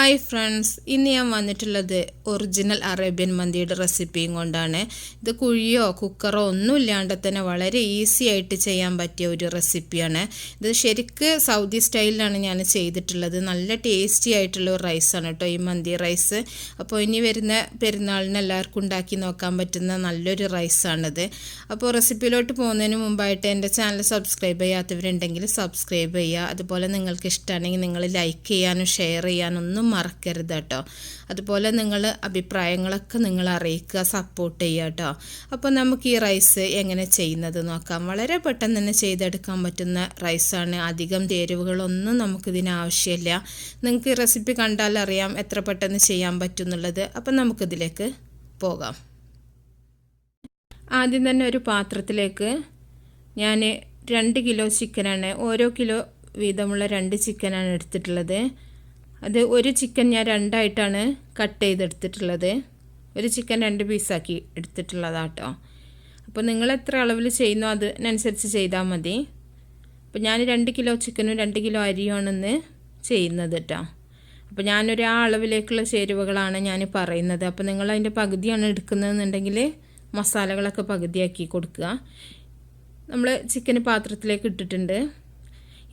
Hi friends, ഇന്ന് ഞാൻ വന്നിട്ടുള്ളത് ഒറിജിനൽ അറേബ്യൻ മന്തിയുടെ റെസിപ്പിയും കൊണ്ടാണ്. ഇത് കുഴിയോ കുക്കറോ ഒന്നും ഇല്ലാണ്ട് തന്നെ വളരെ ഈസി ആയിട്ട് ചെയ്യാൻ പറ്റിയ ഒരു റെസിപ്പിയാണ്. ഇത് ശരിക്ക് സൗദി സ്റ്റൈലിലാണ് ഞാൻ ചെയ്തിട്ടുള്ളത്. നല്ല ടേസ്റ്റി ആയിട്ടുള്ള ഒരു റൈസാണ് കേട്ടോ ഈ മന്തി റൈസ്. അപ്പോൾ ഇനി വരുന്ന പെരുന്നാളിന് എല്ലാവർക്കും ഉണ്ടാക്കി നോക്കാൻ പറ്റുന്ന നല്ലൊരു റൈസാണിത്. അപ്പോൾ റെസിപ്പിയിലോട്ട് പോകുന്നതിന് മുമ്പായിട്ട് എൻ്റെ ചാനൽ സബ്സ്ക്രൈബ് ചെയ്യാത്തവരുണ്ടെങ്കിൽ സബ്സ്ക്രൈബ് ചെയ്യുക. അതുപോലെ നിങ്ങൾക്ക് ഇഷ്ടമാണെങ്കിൽ നിങ്ങൾ ലൈക്ക് ചെയ്യാനും ഷെയർ ചെയ്യാനും ഒന്നും മറക്കരുത് കേട്ടോ. അതുപോലെ നിങ്ങൾ അഭിപ്രായങ്ങളൊക്കെ നിങ്ങൾ അറിയിക്കുക, സപ്പോർട്ട് ചെയ്യുക കേട്ടോ. അപ്പോൾ നമുക്ക് ഈ റൈസ് എങ്ങനെ ചെയ്യുന്നത് നോക്കാം. വളരെ പെട്ടെന്ന് തന്നെ ചെയ്തെടുക്കാൻ പറ്റുന്ന റൈസാണ്. അധികം ചേരുവകളൊന്നും നമുക്കിതിന് ആവശ്യമില്ല. നിങ്ങൾക്ക് ഈ റെസിപ്പി കണ്ടാൽ അറിയാം എത്ര പെട്ടെന്ന് ചെയ്യാൻ പറ്റും എന്നുള്ളത്. അപ്പം നമുക്കിതിലേക്ക് പോകാം. ആദ്യം തന്നെ ഒരു പാത്രത്തിലേക്ക് ഞാൻ 2 കിലോ ചിക്കനാണ്, ഓരോ കിലോ വീതമുള്ള 2 ചിക്കനാണ് എടുത്തിട്ടുള്ളത്. അത് ഒരു ചിക്കൻ ഞാൻ 2 ആയിട്ടാണ് കട്ട് ചെയ്തെടുത്തിട്ടുള്ളത്. ഒരു ചിക്കൻ 2 പീസാക്കി എടുത്തിട്ടുള്ളതാട്ടോ. അപ്പോൾ നിങ്ങൾ എത്ര അളവിൽ ചെയ്യുന്നോ അതിനനുസരിച്ച് ചെയ്താൽ മതി. അപ്പോൾ ഞാൻ 2 കിലോ ചിക്കനും 2 കിലോ അരിയുമാണെന്ന് ചെയ്യുന്നത് കേട്ടോ. അപ്പോൾ ഞാനൊരു ആ അളവിലേക്കുള്ള ചേരുവകളാണ് ഞാൻ പറയുന്നത്. അപ്പോൾ നിങ്ങൾ അതിൻ്റെ പകുതിയാണ് എടുക്കുന്നതെന്നുണ്ടെങ്കിൽ മസാലകളൊക്കെ പകുതിയാക്കി കൊടുക്കുക. നമ്മൾ ചിക്കൻ പാത്രത്തിലേക്ക് ഇട്ടിട്ടുണ്ട്.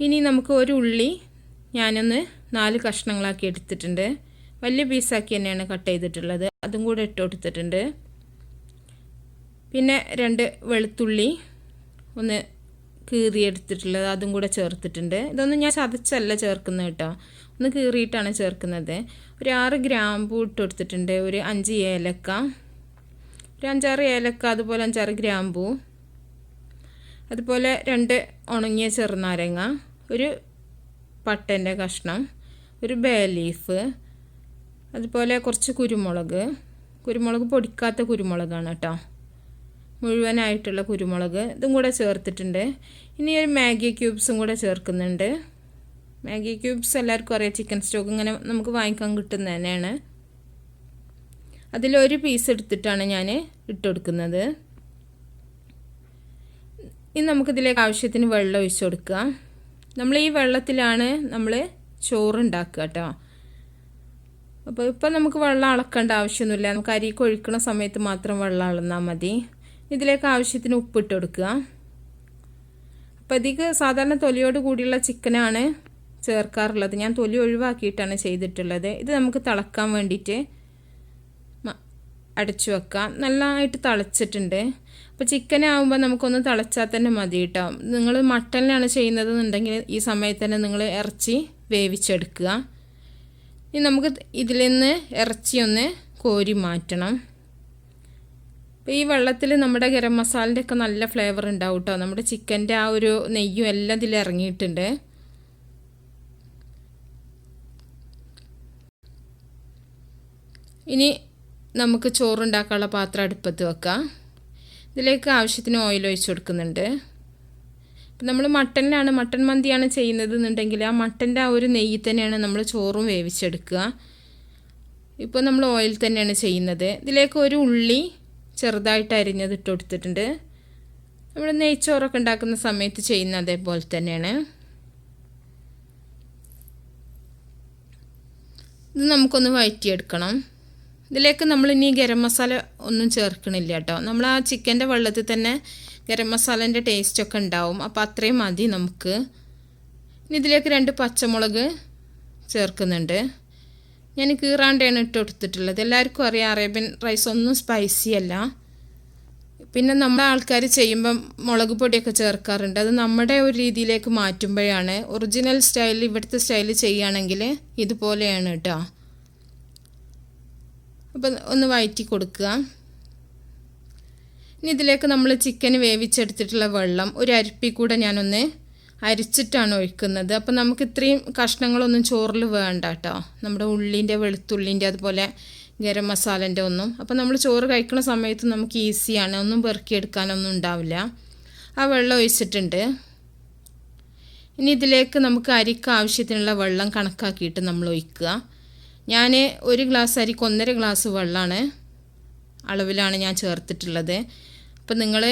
ഇനി നമുക്ക് ഒരു ഉള്ളി ഞാനൊന്ന് 4 കഷ്ണങ്ങളാക്കി എടുത്തിട്ടുണ്ട്. വലിയ പീസാക്കി തന്നെയാണ് കട്ട് ചെയ്തിട്ടുള്ളത്. അതും കൂടെ ഇട്ട് കൊടുത്തിട്ടുണ്ട്. പിന്നെ 2 വെളുത്തുള്ളി ഒന്ന് കീറിയെടുത്തിട്ടുള്ളത്, അതും കൂടെ ചേർത്തിട്ടുണ്ട്. ഇതൊന്നും ഞാൻ ചതച്ചല്ല ചേർക്കുന്നത് കേട്ടോ, ഒന്ന് കീറിയിട്ടാണ് ചേർക്കുന്നത്. ഒരു 6 ഗ്രാമ്പൂ ഇട്ട് കൊടുത്തിട്ടുണ്ട്. ഒരു 5 ഏലക്ക, ഒരു 5-6 ഏലക്ക, അതുപോലെ 5-6 ഗ്രാമ്പൂ, അതുപോലെ 2 ഉണങ്ങിയ ചെറുനാരങ്ങ, ഒരു പട്ടൻ്റെ കഷ്ണം, ഒരു ബേ ലീഫ്, അതുപോലെ കുറച്ച് കുരുമുളക് പൊടിക്കാത്ത കുരുമുളകാണ് കേട്ടോ, മുഴുവനായിട്ടുള്ള കുരുമുളക്, ഇതും കൂടെ ചേർത്തിട്ടുണ്ട്. ഇനി ഒരു മാഗി ക്യൂബ്സും കൂടെ ചേർക്കുന്നുണ്ട്. മാഗി ക്യൂബ്സ് എല്ലാവർക്കും അറിയാം, ചിക്കൻ സ്റ്റോക്ക് ഇങ്ങനെ നമുക്ക് വാങ്ങിക്കാൻ കിട്ടുന്നത് തന്നെയാണ്. അതിലൊരു പീസ് എടുത്തിട്ടാണ് ഞാൻ ഇട്ട് കൊടുക്കുന്നത്. ഇനി നമുക്കിതിലേക്ക് ആവശ്യത്തിന് വെള്ളം ഒഴിച്ച് കൊടുക്കുക. നമ്മൾ ഈ വെള്ളത്തിലാണ് നമ്മൾ ചോറുണ്ടാക്കുക കേട്ടോ. അപ്പോൾ ഇപ്പം നമുക്ക് വെള്ളം അളക്കേണ്ട ആവശ്യമൊന്നുമില്ല. നമുക്ക് അരിക്ക് ഒഴിക്കുന്ന സമയത്ത് മാത്രം വെള്ളം അളന്നാൽ മതി. ഇതിലേക്ക് ആവശ്യത്തിന് ഉപ്പിട്ട് കൊടുക്കുക. അപ്പോൾ ഇതിക്ക് സാധാരണ തൊലിയോട് കൂടിയുള്ള ചിക്കനാണ് ചേർക്കാറുള്ളത്. ഞാൻ തൊലി ഒഴിവാക്കിയിട്ടാണ് ചെയ്തിട്ടുള്ളത്. ഇത് നമുക്ക് തിളക്കാൻ വേണ്ടിയിട്ട് അടച്ചു വെക്കാം. നല്ലതായിട്ട് തിളച്ചിട്ടുണ്ട്. അപ്പോൾ ചിക്കനാകുമ്പോൾ നമുക്കൊന്ന് തിളച്ചാൽ തന്നെ മതി കേട്ടോ. നിങ്ങൾ മട്ടനിലാണ് ചെയ്യുന്നതെന്നുണ്ടെങ്കിൽ ഈ സമയത്ത് തന്നെ നിങ്ങൾ ഇറച്ചി വേവിച്ചെടുക്കുക. ഇനി നമുക്ക് ഇതിൽ നിന്ന് ഇറച്ചി ഒന്ന് കോരി മാറ്റണം. അപ്പോൾ ഈ വെള്ളത്തിൽ നമ്മുടെ ഗരം മസാലൻ്റെ ഒക്കെ നല്ല ഫ്ലേവർ ഉണ്ടാവും കേട്ടോ. നമ്മുടെ ചിക്കൻ്റെ ആ ഒരു നെയ്യും എല്ലാം ഇതിൽ ഇറങ്ങിയിട്ടുണ്ട്. ഇനി നമുക്ക് ചോറുണ്ടാക്കാനുള്ള പാത്രം അടുപ്പത്ത് വെക്കാം. ഇതിലേക്ക് ആവശ്യത്തിന് ഓയിൽ ഒഴിച്ച് കൊടുക്കുന്നുണ്ട്. ഇപ്പം നമ്മൾ മട്ടൻ മന്തിയാണ് ചെയ്യുന്നത് എന്നുണ്ടെങ്കിൽ ആ മട്ടൻ്റെ ആ ഒരു നെയ്യിൽ തന്നെയാണ് നമ്മൾ ചോറും വേവിച്ചെടുക്കുക. ഇപ്പോൾ നമ്മൾ ഓയിൽ തന്നെയാണ് ചെയ്യുന്നത്. ഇതിലേക്ക് ഒരു ഉള്ളി ചെറുതായിട്ട് അരിഞ്ഞത് ഇട്ട് കൊടുത്തിട്ടുണ്ട്. നമ്മൾ നെയ്ച്ചോറൊക്കെ ഉണ്ടാക്കുന്ന സമയത്ത് ചെയ്യുന്ന അതേപോലെ തന്നെയാണ്. ഇത് നമുക്കൊന്ന് വഴറ്റിയെടുക്കണം. ഇതിലേക്ക് നമ്മൾ ഇനി ഗരം മസാല ഒന്നും ചേർക്കണില്ല കേട്ടോ. നമ്മൾ ആ ചിക്കൻ്റെ വെള്ളത്തിൽ തന്നെ ഗരം മസാലേൻ്റെ ടേസ്റ്റൊക്കെ ഉണ്ടാവും. അപ്പോൾ അത്രയും മതി നമുക്ക്. ഇനി ഇതിലേക്ക് 2 പച്ചമുളക് ചേർക്കുന്നുണ്ട്. ഞാൻ കീറാണ്ടാണ് ഇട്ട് കൊടുത്തിട്ടുള്ളത്. എല്ലാവർക്കും അറിയാം അറേബ്യൻ റൈസ് ഒന്നും സ്പൈസി അല്ല. പിന്നെ നമ്മുടെ ആൾക്കാർ ചെയ്യുമ്പം മുളക് പൊടിയൊക്കെ ചേർക്കാറുണ്ട്. അത് നമ്മുടെ ഒരു രീതിയിലേക്ക് മാറ്റുമ്പോഴാണ്. ഒറിജിനൽ സ്റ്റൈൽ ഇവിടുത്തെ സ്റ്റൈൽ ചെയ്യുകയാണെങ്കിൽ ഇതുപോലെയാണ് കേട്ടോ. അപ്പോൾ ഒന്ന് വഴറ്റി കൊടുക്കുക. ഇനി ഇതിലേക്ക് നമ്മൾ ചിക്കൻ വേവിച്ചെടുത്തിട്ടുള്ള വെള്ളം ഒരു അരിപ്പി കൂടെ ഞാനൊന്ന് അരിച്ചിട്ടാണ് ഒഴിക്കുന്നത്. അപ്പോൾ നമുക്ക് ഇത്രയും കഷ്ണങ്ങളൊന്നും ചോറിൽ വേണ്ട കേട്ടോ. നമ്മുടെ ഉള്ളിൻ്റെ വെളുത്തുള്ളിൻ്റെ അതുപോലെ ഗരം മസാലേൻ്റെ ഒന്നും. അപ്പോൾ നമ്മൾ ചോറ് കഴിക്കുന്ന സമയത്ത് നമുക്ക് ഈസിയാണ്, ഒന്നും പെറുക്കിയെടുക്കാനൊന്നും ഉണ്ടാവില്ല. ആ വെള്ളം ഒഴിച്ചിട്ടുണ്ട്. ഇനി ഇതിലേക്ക് നമുക്ക് അരിക്ക് ആവശ്യത്തിനുള്ള വെള്ളം കണക്കാക്കിയിട്ട് നമ്മൾ ഒഴിക്കുക. ഞാൻ 1 ഗ്ലാസ് അരിക്ക് 1.5 ഗ്ലാസ് വെള്ളമാണ് അളവിലാണ് ഞാൻ ചേർത്തിട്ടുള്ളത്. അപ്പോൾ നിങ്ങൾ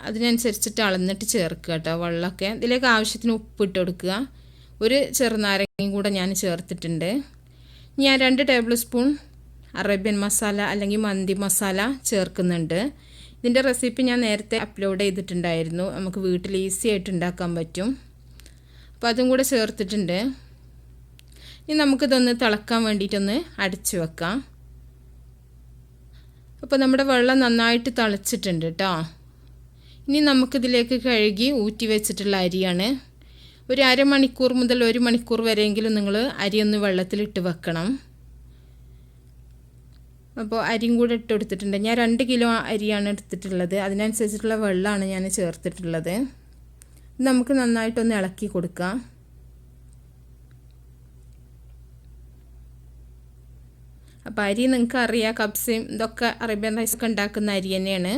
അതിനനുസരിച്ചിട്ട് അളന്നിട്ട് ചേർക്കുക കേട്ടോ വെള്ളമൊക്കെ. ഇതിലേക്ക് ആവശ്യത്തിന് ഉപ്പിട്ട് കൊടുക്കുക. ഒരു ചെറുനാരങ്ങയും കൂടെ ഞാൻ ചേർത്തിട്ടുണ്ട്. ഞാൻ 2 ടേബിൾ സ്പൂൺ അറേബ്യൻ മസാല അല്ലെങ്കിൽ മന്തി മസാല ചേർക്കുന്നുണ്ട്. ഇതിൻ്റെ റെസിപ്പി ഞാൻ നേരത്തെ അപ്ലോഡ് ചെയ്തിട്ടുണ്ടായിരുന്നു. നമുക്ക് വീട്ടിൽ ഈസി ആയിട്ട് ഉണ്ടാക്കാൻ പറ്റും. അപ്പോൾ അതും കൂടെ ചേർത്തിട്ടുണ്ട്. ഇനി നമുക്കിതൊന്ന് തിളക്കാൻ വേണ്ടിയിട്ടൊന്ന് അടച്ചു വെക്കാം. അപ്പോൾ നമ്മുടെ വെള്ളം നന്നായിട്ട് തിളച്ചിട്ടുണ്ട് കേട്ടോ. ഇനി നമുക്കിതിലേക്ക് കഴുകി ഊറ്റി വെച്ചിട്ടുള്ള അരിയാണ്. ഒരു അരമണിക്കൂർ മുതൽ 1 മണിക്കൂർ വരെയെങ്കിലും നിങ്ങൾ അരിയൊന്ന് വെള്ളത്തിലിട്ട് വെക്കണം. അപ്പോൾ അരിയും കൂടെ ഇട്ട് കൊടുത്തിട്ടുണ്ട്. ഞാൻ 2 കിലോ അരിയാണ് എടുത്തിട്ടുള്ളത്. അതിനനുസരിച്ചിട്ടുള്ള വെള്ളമാണ് ഞാൻ ചേർത്തിട്ടുള്ളത്. നമുക്ക് നന്നായിട്ടൊന്ന് ഇളക്കി കൊടുക്കാം. അപ്പോൾ അരി നിങ്ങൾക്ക് അറിയാം, കബ്സയും ഇതൊക്കെ അറേബ്യൻ റൈസൊക്കെ ഉണ്ടാക്കുന്ന അരി തന്നെയാണ്.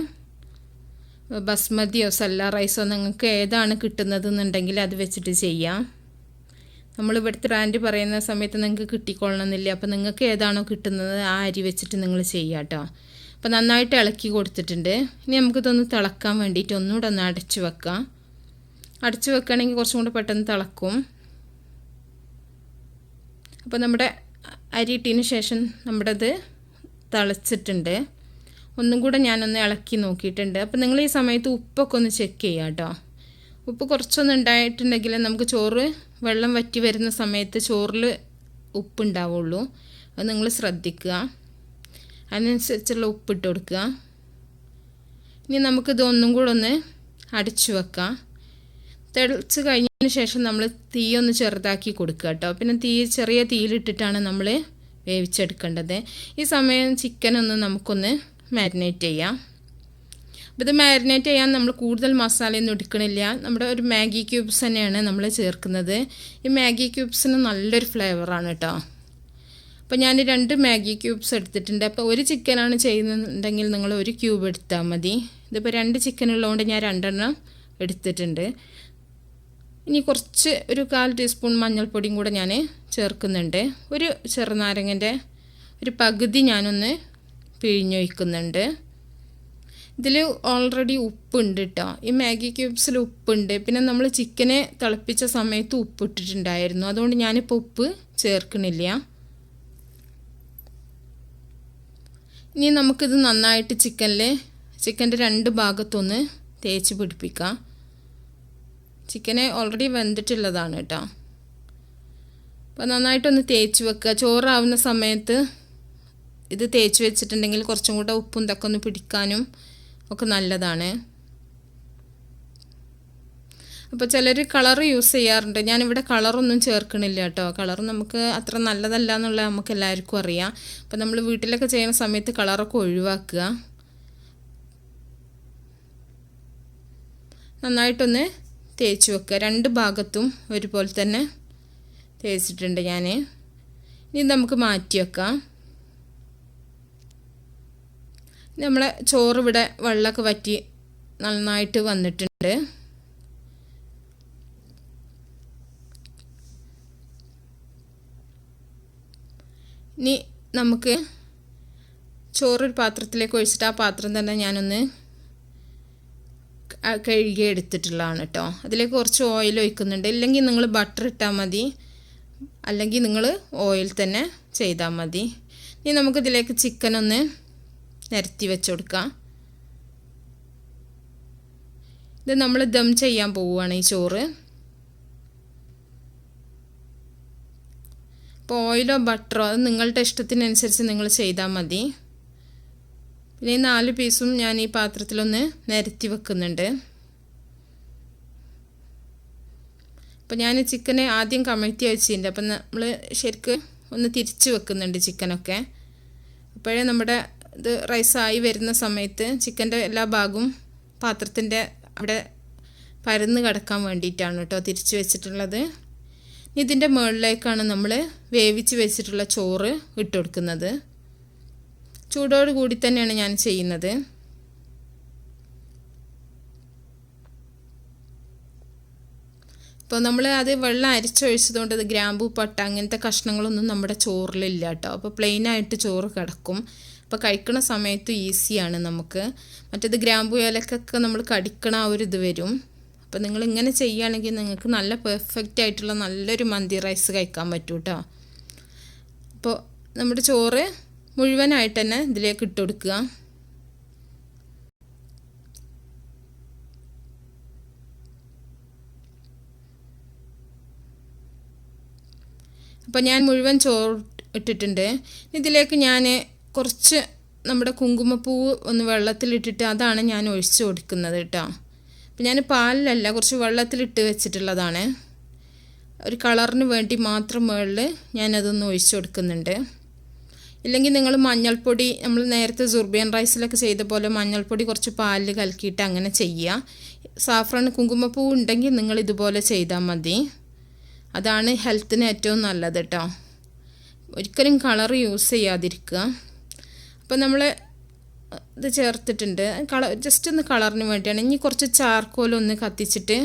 ബസ്മതിയോ സല്ല റൈസോ നിങ്ങൾക്ക് ഏതാണ് കിട്ടുന്നതെന്നുണ്ടെങ്കിൽ അത് വെച്ചിട്ട് ചെയ്യാം. നമ്മൾ ഇവിടുത്തെ ബ്രാൻഡ് പറയുന്ന സമയത്ത് നിങ്ങൾക്ക് കിട്ടിക്കൊള്ളണമെന്നില്ല. അപ്പോൾ നിങ്ങൾക്ക് ഏതാണോ കിട്ടുന്നത് ആ അരി വെച്ചിട്ട് നിങ്ങൾ ചെയ്യാം കേട്ടോ. അപ്പോൾ നന്നായിട്ട് ഇളക്കി കൊടുത്തിട്ടുണ്ട്. ഇനി നമുക്കിതൊന്ന് തിളക്കാൻ വേണ്ടിയിട്ട് ഒന്നുകൂടെ ഒന്ന് അടച്ചു വെക്കാം. അടച്ചു വെക്കുകയാണെങ്കിൽ കുറച്ചും കൂടെ പെട്ടെന്ന് തിളക്കും. അപ്പോൾ നമ്മുടെ അരി ഇട്ടതിന് ശേഷം നമ്മുടെ ഇത് തിളച്ചിട്ടുണ്ട്. ഒന്നും കൂടെ ഞാനൊന്ന് ഇളക്കി നോക്കിയിട്ടുണ്ട്. അപ്പോൾ നിങ്ങൾ ഈ സമയത്ത് ഉപ്പൊക്കെ ഒന്ന് ചെക്ക് ചെയ്യുക കേട്ടോ. ഉപ്പ് കുറച്ചൊന്നും ഉണ്ടായിട്ടുണ്ടെങ്കിൽ നമുക്ക് ചോറ് വെള്ളം വറ്റി വരുന്ന സമയത്ത് ചോറിൽ ഉപ്പുണ്ടാവുള്ളൂ. അത് നിങ്ങൾ ശ്രദ്ധിക്കുക. അതിനനുസരിച്ചുള്ള ഉപ്പിട്ട് കൊടുക്കുക. ഇനി നമുക്കിത് ഒന്നും കൂടെ ഒന്ന് അടച്ചു വെക്കാം. തിളച്ച് കഴിഞ്ഞതിന് ശേഷം നമ്മൾ തീ ഒന്ന് ചെറുതാക്കി കൊടുക്കുക കേട്ടോ. പിന്നെ ചെറിയ തീയിലിട്ടിട്ടാണ് നമ്മൾ വേവിച്ചെടുക്കേണ്ടത്. ഈ സമയം ചിക്കനൊന്ന് നമുക്കൊന്ന് മാരിനേറ്റ് ചെയ്യാം. അപ്പോൾ ഇത് മാരിനേറ്റ് ചെയ്യാൻ നമ്മൾ കൂടുതൽ മസാലയൊന്നും എടുക്കണില്ല. നമ്മുടെ ഒരു മാഗി ക്യൂബ്സ് തന്നെയാണ് നമ്മൾ ചേർക്കുന്നത്. ഈ മാഗി ക്യൂബ്സിന് നല്ലൊരു ഫ്ലേവറാണ് കേട്ടോ. അപ്പോൾ ഞാൻ 2 മാഗി ക്യൂബ്സ് എടുത്തിട്ടുണ്ട്. അപ്പോൾ ഒരു ചിക്കനാണ് ചെയ്യുന്നുണ്ടെങ്കിൽ നിങ്ങൾ 1 ക്യൂബ് എടുത്താൽ മതി. ഇതിപ്പോൾ 2 ചിക്കൻ ഉള്ളതുകൊണ്ട് ഞാൻ 2 എണ്ണം എടുത്തിട്ടുണ്ട്. ഇനി കുറച്ച് ഒരു 1/4 ടീസ്പൂൺ മഞ്ഞൾപ്പൊടിയും കൂടെ ഞാൻ ചേർക്കുന്നുണ്ട്. ഒരു ചെറുനാരങ്ങൻ്റെ ഒരു പകുതി ഞാനൊന്ന് പിഴിഞ്ഞൊഴിക്കുന്നുണ്ട്. ഇതിൽ ഓൾറെഡി ഉപ്പുണ്ട് കേട്ടോ. ഈ മാഗി ക്യൂബ്സിൽ ഉപ്പുണ്ട്. പിന്നെ നമ്മൾ ചിക്കനെ തിളപ്പിച്ച സമയത്ത് ഉപ്പ് ഇട്ടിട്ടുണ്ടായിരുന്നു. അതുകൊണ്ട് ഞാനിപ്പോൾ ഉപ്പ് ചേർക്കണില്ല. ഇനി നമുക്കിത് നന്നായിട്ട് ചിക്കൻ്റെ 2 ഭാഗത്തൊന്ന് തേച്ച് പിടിപ്പിക്കാം. ചിക്കന് ഓൾറെഡി വെന്തിട്ടുള്ളതാണ് കേട്ടോ. അപ്പോൾ നന്നായിട്ടൊന്ന് തേച്ച് വെക്കുക. ചോറാവുന്ന സമയത്ത് ഇത് തേച്ച് വെച്ചിട്ടുണ്ടെങ്കിൽ കുറച്ചും കൂടെ ഉപ്പും ഇതൊക്കെ ഒന്ന് പിടിക്കാനും ഒക്കെ നല്ലതാണ്. അപ്പോൾ ചിലർ കളർ യൂസ് ചെയ്യാറുണ്ട്. ഞാനിവിടെ കളറൊന്നും ചേർക്കണില്ല കേട്ടോ. കളർ നമുക്ക് അത്ര നല്ലതല്ല എന്നുള്ളത് നമുക്ക് എല്ലാവർക്കും അറിയാം. അപ്പോൾ നമ്മൾ വീട്ടിലൊക്കെ ചെയ്യുന്ന സമയത്ത് കളറൊക്കെ ഒഴിവാക്കുക. നന്നായിട്ടൊന്ന് തേച്ച് വെക്കുക. 2 ഭാഗത്തും ഒരുപോലെ തന്നെ തേച്ചിട്ടുണ്ട് ഞാൻ. ഇനി നമുക്ക് മാറ്റി വെക്കാം. നമ്മളെ ചോറ് ഇവിടെ വെള്ളമൊക്കെ വറ്റി നന്നായിട്ട് വന്നിട്ടുണ്ട്. ഇനി നമുക്ക് ചോറൊരു പാത്രത്തിലേക്ക് ഒഴിച്ചിട്ട് ആ പാത്രം തന്നെ ഞാനൊന്ന് കഴുകി എടുത്തിട്ടുള്ളതാണ് കേട്ടോ. അതിലേക്ക് കുറച്ച് ഓയിൽ ഒഴിക്കുന്നുണ്ട്. ഇല്ലെങ്കിൽ നിങ്ങൾ ബട്ടർ ഇട്ടാൽ മതി, അല്ലെങ്കിൽ നിങ്ങൾ ഓയിൽ തന്നെ ചെയ്താൽ മതി. ഇനി നമുക്കിതിലേക്ക് ചിക്കനൊന്ന് നിരത്തി വെച്ച് കൊടുക്കാം. ഇത് നമ്മൾ ദം ചെയ്യാൻ പോവുകയാണ് ഈ ചോറ്. അപ്പോൾ ഓയിലോ ബട്ടറോ അത് നിങ്ങളുടെ ഇഷ്ടത്തിനനുസരിച്ച് നിങ്ങൾ ചെയ്താൽ മതി. പിന്നെ 4 പീസും ഞാൻ ഈ പാത്രത്തിലൊന്ന് നിരത്തി വെക്കുന്നുണ്ട്. അപ്പോൾ ഞാൻ ചിക്കനെ ആദ്യം കമഴ്ത്തി വെച്ചിട്ടുണ്ട്. അപ്പം നമ്മൾ ശരിക്ക് ഒന്ന് തിരിച്ച് വെക്കുന്നുണ്ട് ചിക്കനൊക്കെ. അപ്പോഴേ നമ്മുടെ ഇത് റൈസായി വരുന്ന സമയത്ത് ചിക്കൻ്റെ എല്ലാ ഭാഗവും പാത്രത്തിൻ്റെ അവിടെ പരന്ന് കിടക്കാൻ വേണ്ടിയിട്ടാണ് കേട്ടോ തിരിച്ച് വെച്ചിട്ടുള്ളത്. ഇതിൻ്റെ മുകളിലേക്കാണ് നമ്മൾ വേവിച്ച് വെച്ചിട്ടുള്ള ചോറ് ഇട്ട് കൊടുക്കുന്നത്. ചൂടോട് കൂടി തന്നെയാണ് ഞാൻ ചെയ്യുന്നത്. ഇപ്പോൾ നമ്മൾ അത് വെള്ളം അരിച്ചൊഴിച്ചതുകൊണ്ട് അത് ഗ്രാമ്പൂ പട്ട അങ്ങനത്തെ കഷ്ണങ്ങളൊന്നും നമ്മുടെ ചോറിലില്ല കേട്ടോ. അപ്പോൾ പ്ലെയിനായിട്ട് ചോറ് കിടക്കും. അപ്പോൾ കഴിക്കണ സമയത്ത് ഈസിയാണ് നമുക്ക്. മറ്റേത് ഗ്രാമ്പൂ ഏലക്കൊക്കെ നമ്മൾ കടിക്കണ ആ ഒരു ഇത് വരും. അപ്പോൾ നിങ്ങൾ ഇങ്ങനെ ചെയ്യുകയാണെങ്കിൽ നിങ്ങൾക്ക് നല്ല പെർഫെക്റ്റ് ആയിട്ടുള്ള നല്ലൊരു മന്തി റൈസ് കഴിക്കാൻ പറ്റും കേട്ടോ. അപ്പോൾ നമ്മുടെ ചോറ് മുഴുവനായിട്ട് തന്നെ ഇതിലേക്ക് ഇട്ട് കൊടുക്കുക. അപ്പോൾ ഞാൻ മുഴുവൻ ചോറ് ഇട്ടിട്ടുണ്ട്. ഇതിലേക്ക് ഞാൻ കുറച്ച് നമ്മുടെ കുങ്കുമപ്പൂവ് ഒന്ന് വെള്ളത്തിലിട്ടിട്ട് അതാണ് ഞാൻ ഒഴിച്ച് കൊടുക്കുന്നത് കേട്ടോ. അപ്പോൾ ഞാൻ പാലിലല്ല, കുറച്ച് വെള്ളത്തിലിട്ട് വെച്ചിട്ടുള്ളതാണ്. ഒരു കളറിന് വേണ്ടി മാത്രം മുകളിൽ ഞാനതൊന്ന് ഒഴിച്ച് കൊടുക്കുന്നുണ്ട്. ഇല്ലെങ്കിൽ നിങ്ങൾ മഞ്ഞൾപ്പൊടി, നമ്മൾ നേരത്തെ സുർബിയൻ റൈസിലൊക്കെ ചെയ്ത പോലെ മഞ്ഞൾപ്പൊടി കുറച്ച് പാലിൽ കലക്കിയിട്ട് അങ്ങനെ ചെയ്യുക. സാഫ്രോൺ കുങ്കുമപ്പൂ ഉണ്ടെങ്കിൽ നിങ്ങൾ ഇതുപോലെ ചെയ്താൽ മതി. അതാണ് ഹെൽത്തിന് ഏറ്റവും നല്ലത് കേട്ടോ. ഒരിക്കലും കളർ യൂസ് ചെയ്യാതിരിക്കുക. അപ്പോൾ നമ്മൾ ഇത് ചേർത്തിട്ടുണ്ട്. ജസ്റ്റ് ഒന്ന് കളറിന് വേണ്ടിയാണ്. ഇനി കുറച്ച് ചാർക്കോലൊന്ന് കത്തിച്ചിട്ട്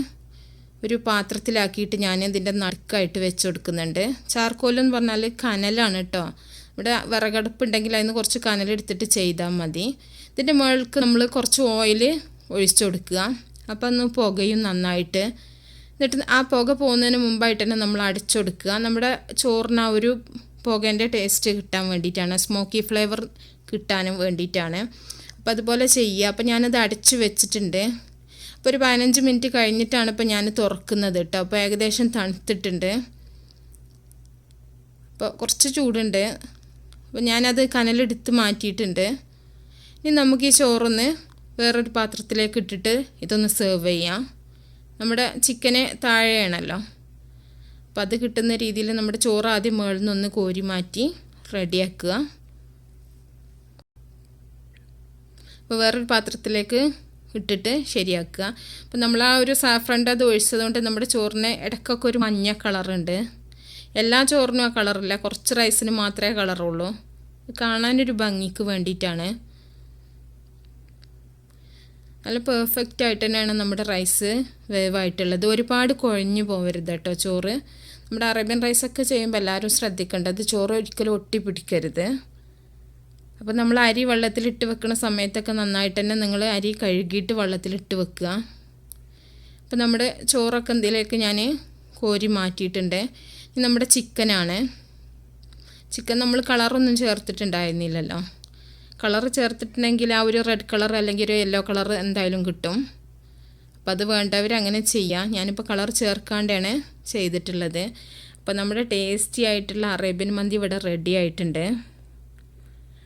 ഒരു പാത്രത്തിലാക്കിയിട്ട് ഞാൻ ഇതിൻ്റെ നടുക്കായിട്ട് വെച്ച് കൊടുക്കുന്നുണ്ട്. ചാർക്കോലെന്ന് പറഞ്ഞാൽ കനലാണ് കേട്ടോ. ഇവിടെ വിറകടുപ്പുണ്ടെങ്കിൽ അതിന് കുറച്ച് കനലെടുത്തിട്ട് ചെയ്താൽ മതി. ഇതിൻ്റെ മുകൾക്ക് നമ്മൾ കുറച്ച് ഓയിൽ ഒഴിച്ചു കൊടുക്കുക. അപ്പോൾ ഒന്ന് പുകയും നന്നായിട്ട്. എന്നിട്ട് ആ പുക പോകുന്നതിന് മുമ്പായിട്ട് തന്നെ നമ്മൾ അടച്ചു കൊടുക്കുക. നമ്മുടെ ചോറിന് ആ ഒരു പുകേൻ്റെ ടേസ്റ്റ് കിട്ടാൻ വേണ്ടിയിട്ടാണ്, സ്മോക്കി ഫ്ലേവർ കിട്ടാനും വേണ്ടിയിട്ടാണ്. അപ്പോൾ അതുപോലെ ചെയ്യുക. അപ്പോൾ ഞാനത് അടച്ചു വെച്ചിട്ടുണ്ട്. അപ്പോൾ ഒരു 15 മിനിറ്റ് കഴിഞ്ഞിട്ടാണ് ഇപ്പോൾ ഞാൻ തുറക്കുന്നത് കേട്ടോ. അപ്പോൾ ഏകദേശം തണുത്തിട്ടുണ്ട്. അപ്പോൾ കുറച്ച് ചൂടുണ്ട്. അപ്പോൾ ഞാനത് കനലെടുത്ത് മാറ്റിയിട്ടുണ്ട്. ഇനി നമുക്ക് ഈ ചോറൊന്ന് വേറൊരു പാത്രത്തിലേക്ക് ഇട്ടിട്ട് ഇതൊന്ന് സെർവ് ചെയ്യാം. നമ്മുടെ ചിക്കന് താഴെയാണല്ലോ, അപ്പോൾ അത് കിട്ടുന്ന രീതിയിൽ നമ്മുടെ ചോറ് ആദ്യം മുകളിൽ നിന്നൊന്ന് കോരി മാറ്റി റെഡിയാക്കുക. അപ്പോൾ വേറൊരു പാത്രത്തിലേക്ക് ഇട്ടിട്ട് ശരിയാക്കുക. അപ്പോൾ നമ്മൾ ആ ഒരു സാഫ്രൻ്റെ അത് ഒഴിച്ചതുകൊണ്ട് നമ്മുടെ ചോറിന് ഇടയ്ക്കൊക്കെ ഒരു മഞ്ഞ കളറുണ്ട്. എല്ലാ ചോറിനും ആ കളറില്ല, കുറച്ച് റൈസിന് മാത്രമേ കളറുള്ളൂ. കാണാനൊരു ഭംഗിക്ക് വേണ്ടിയിട്ടാണ്. നല്ല പെർഫെക്റ്റ് ആയിട്ട് തന്നെയാണ് നമ്മുടെ റൈസ് വേവായിട്ടുള്ളത്. ഒരുപാട് കുഴഞ്ഞു പോകരുത് കേട്ടോ ചോറ്. നമ്മുടെ അറേബ്യൻ റൈസൊക്കെ ചെയ്യുമ്പോൾ എല്ലാവരും ശ്രദ്ധിക്കേണ്ടത് ചോറ് ഒരിക്കലും ഒട്ടിപ്പിടിക്കരുത്. അപ്പോൾ നമ്മൾ അരി വെള്ളത്തിലിട്ട് വെക്കുന്ന സമയത്തൊക്കെ നന്നായിട്ട് തന്നെ നിങ്ങൾ അരി കഴുകിയിട്ട് വെള്ളത്തിലിട്ട് വെക്കുക. അപ്പോൾ നമ്മുടെ ചോറൊക്കെ എന്തിലേക്ക് ഞാൻ കോരി മാറ്റിയിട്ടുണ്ട്. ഇനി നമ്മുടെ ചിക്കനാണ്. ചിക്കൻ നമ്മൾ കളറൊന്നും ചേർത്തിട്ടുണ്ടായിരുന്നില്ലല്ലോ. കളർ ചേർത്തിട്ടുണ്ടെങ്കിൽ ആ ഒരു റെഡ് കളർ അല്ലെങ്കിൽ ഒരു യെല്ലോ കളർ എന്തായാലും കിട്ടും. അപ്പോൾ അത് വേണ്ടവർ അങ്ങനെ ചെയ്യാം. ഞാനിപ്പോൾ കളർ ചേർക്കാണ്ടാണ് ചെയ്തിട്ടുള്ളത്. അപ്പോൾ നമ്മുടെ ടേസ്റ്റി ആയിട്ടുള്ള അറേബ്യൻ മന്തി ഇവിടെ റെഡി ആയിട്ടുണ്ട്.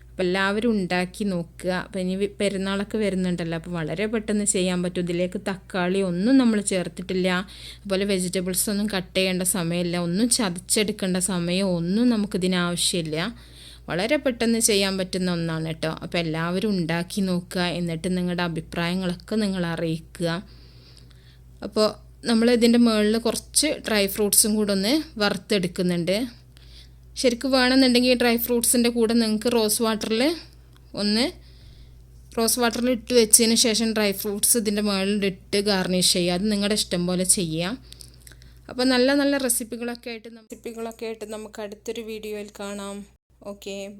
അപ്പോൾ എല്ലാവരും ഉണ്ടാക്കി നോക്കുക. അപ്പോൾ ഇനി പെരുന്നാളൊക്കെ വരുന്നുണ്ടല്ലോ, അപ്പോൾ വളരെ പെട്ടെന്ന് ചെയ്യാൻ പറ്റും. ഇതിലേക്ക് തക്കാളി ഒന്നും നമ്മൾ ചേർത്തിട്ടില്ല. അതുപോലെ വെജിറ്റബിൾസ് ഒന്നും കട്ട് ചെയ്യേണ്ട സമയമില്ല, ഒന്നും ചതച്ചെടുക്കേണ്ട സമയം ഒന്നും നമുക്കിതിനാവശ്യമില്ല. വളരെ പെട്ടെന്ന് ചെയ്യാൻ പറ്റുന്ന ഒന്നാണ് കേട്ടോ. അപ്പോൾ എല്ലാവരും ഉണ്ടാക്കി നോക്കുക. എന്നിട്ട് നിങ്ങളുടെ അഭിപ്രായങ്ങളൊക്കെ നിങ്ങൾ അറിയിക്കുക. അപ്പോൾ നമ്മൾ ഇതിൻ്റെ മുകളിൽ കുറച്ച് ഡ്രൈ ഫ്രൂട്ട്സും കൂടെ ഒന്ന് വറുത്തെടുക്കുന്നുണ്ട്. ശരിക്കും വേണമെന്നുണ്ടെങ്കിൽ ഡ്രൈ ഫ്രൂട്ട്സിൻ്റെ കൂടെ നിങ്ങൾക്ക് റോസ് വാട്ടറിൽ ഇട്ട് വെച്ചതിന് ശേഷം ഡ്രൈ ഫ്രൂട്ട്സ് ഇതിൻ്റെ മുകളിലിട്ട് ഗാർണിഷ് ചെയ്യുക. അത് നിങ്ങളുടെ ഇഷ്ടം പോലെ ചെയ്യാം. അപ്പോൾ നല്ല നല്ല റെസിപ്പികളൊക്കെ ആയിട്ട് നമുക്ക് അടുത്തൊരു വീഡിയോയിൽ കാണാം. Okay, by.